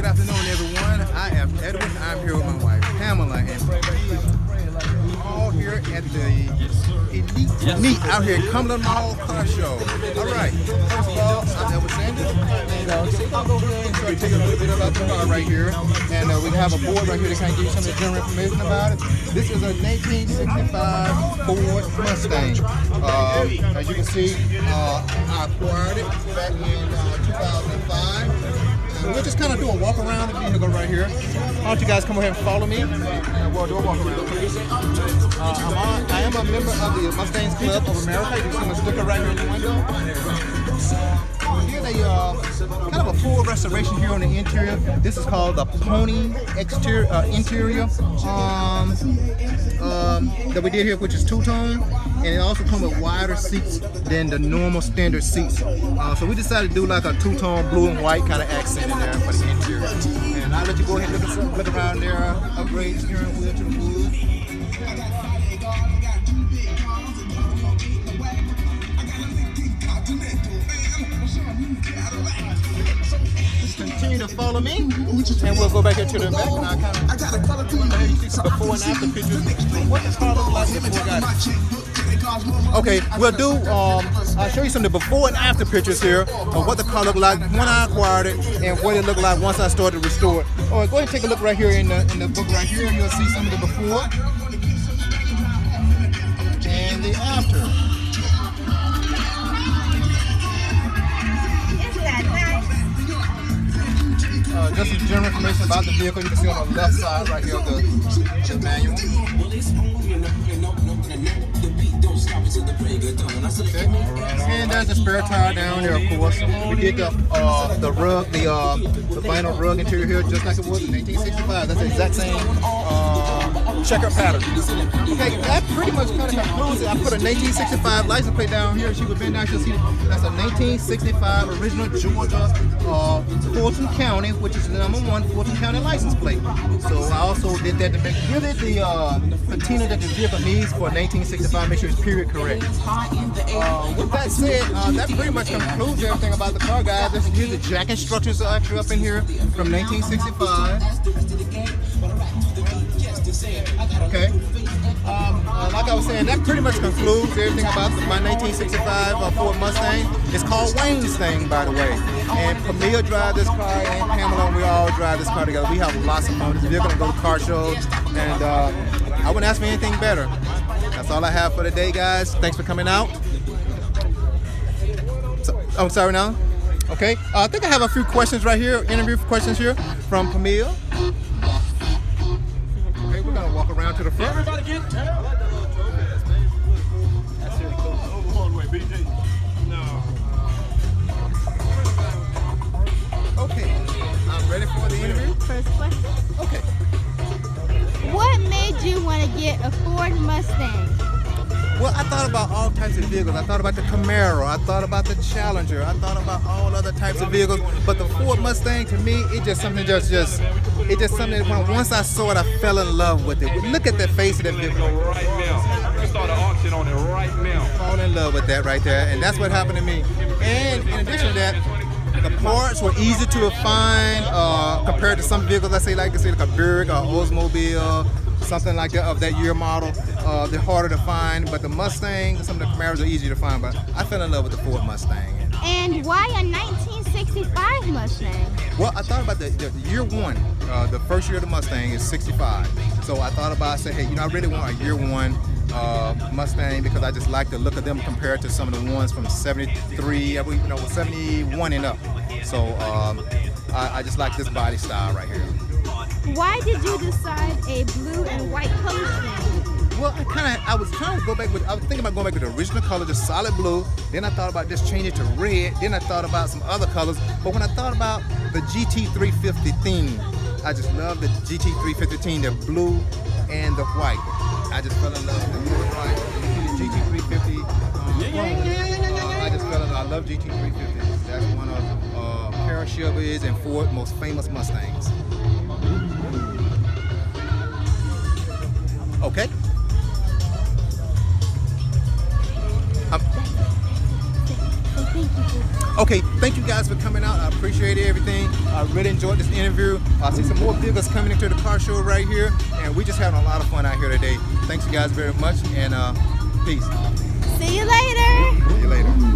Good afternoon, everyone. I am Edwin. I'm here with my wife, Pamela, and we're all here at the Elite Meet out here at Cumberland Mall Car Show. All right. First of all, I'm Edwin Sanders, and I'll go ahead and start telling you a little bit about the car right here. And we have a board right here to kind of give you some of the general information about it. This is a 1965 Ford Mustang. As you can see, I acquired it back in 2005. We'll just kind of do a walk around the vehicle right here. Why don't you guys come over here and follow me? We'll do a walk around. I am a member of the Mustangs Club of America. You can see my sticker right here in the window. Here's a kind of a full restoration here on the interior. This is called the Pony interior that we did here, which is two-tone, and it also comes with wider seats than the normal standard seats. So we decided to do like a two-tone blue and white kind of accent in there for the interior. And I'll let you go ahead and look around there, upgrade steering wheel to the wood. Continue to follow me, and we'll go back into the back, and I'll kind of see some before and after pictures. What the car looked like before I got it. Okay, we'll do, I'll show you some of the before and after pictures here of what the car looked like when I acquired it and what it looked like once I started to restore it. All right, go ahead and take a look right here in the book right here. You'll see some of the before and the after. Just some general information about the vehicle. You can see on the left side right here the manual. Okay. And there's the spare tire down there, of course. We did the rug, the vinyl rug interior here just like it was in 1965. That's the exact same checker pattern. Okay, that pretty much kind of concludes it. I put a 1965 license plate down here. She would bend down, she'll see that's a 1965 original Georgia Fulton County, which is the #1 Fulton County license plate. So I also did that to give it the patina that the vehicle needs for 1965, make sure it's period correct. With that said, that pretty much concludes everything about the car, guys. Here's the jack instructions are actually up in here from 1965. Okay. Like I was saying, that pretty much concludes everything about my 1965 Ford Mustang. It's called WayneStang, by the way. And Pamia drive this car, and Pamela, and we all drive this car together. We have lots of fun. We're going to go to car shows, and I wouldn't ask for anything better. That's all I have for today, guys. Thanks for coming out. So, I'm sorry now. Okay. I think I have a few questions right here, interview questions here from Pamia. Okay, we're going to walk around to the front. Everybody get down. That's really cool. Over all the way, BJ. No. Okay. I'm ready for the interview. First question. Okay. What made you want to get a Ford Mustang? Well, I thought about all types of vehicles. I thought about the Camaro. I thought about the Challenger. I thought about all other types of vehicles. But the Ford Mustang, to me, it just something it's just something that once I saw it, I fell in love with it. Look at the face of that vehicle. Right now. You can start an auction on it right now. Fall in love with that right there, and that's what happened to me. And in addition to that, the parts were easy to find compared to some vehicles. I say like a Buick or Oldsmobile, something like that of that year model. They're harder to find, but the Mustang, some of the Camaros are easier to find. But I fell in love with the Ford Mustang. And why a 1965 Mustang? Well, I thought about the year one. The first year of the Mustang is 65. So I thought about, I said, hey, I really want a year one Mustang because I just like the look of them compared to some of the ones from 73, 71 and up. So I just like this body style right here. Why did you decide a blue and white color scheme? Well, I was trying to go back with, I was thinking about going back with the original color, just solid blue. Then I thought about just changing it to red. Then I thought about some other colors. But when I thought about the GT350 theme, I just love the GT350 theme, the blue and the white. I just fell in love with the blue and white. The GT350 I just fell in love. I love GT350. That's one of Cara Chevy's and Ford's most famous Mustangs. Okay. Thank Okay, thank you guys for coming out. I appreciate everything. I really enjoyed this interview. I see some more vehicles coming into the car show right here, and we're just having a lot of fun out here today. Thanks you guys very much, and peace. See you later. See you later.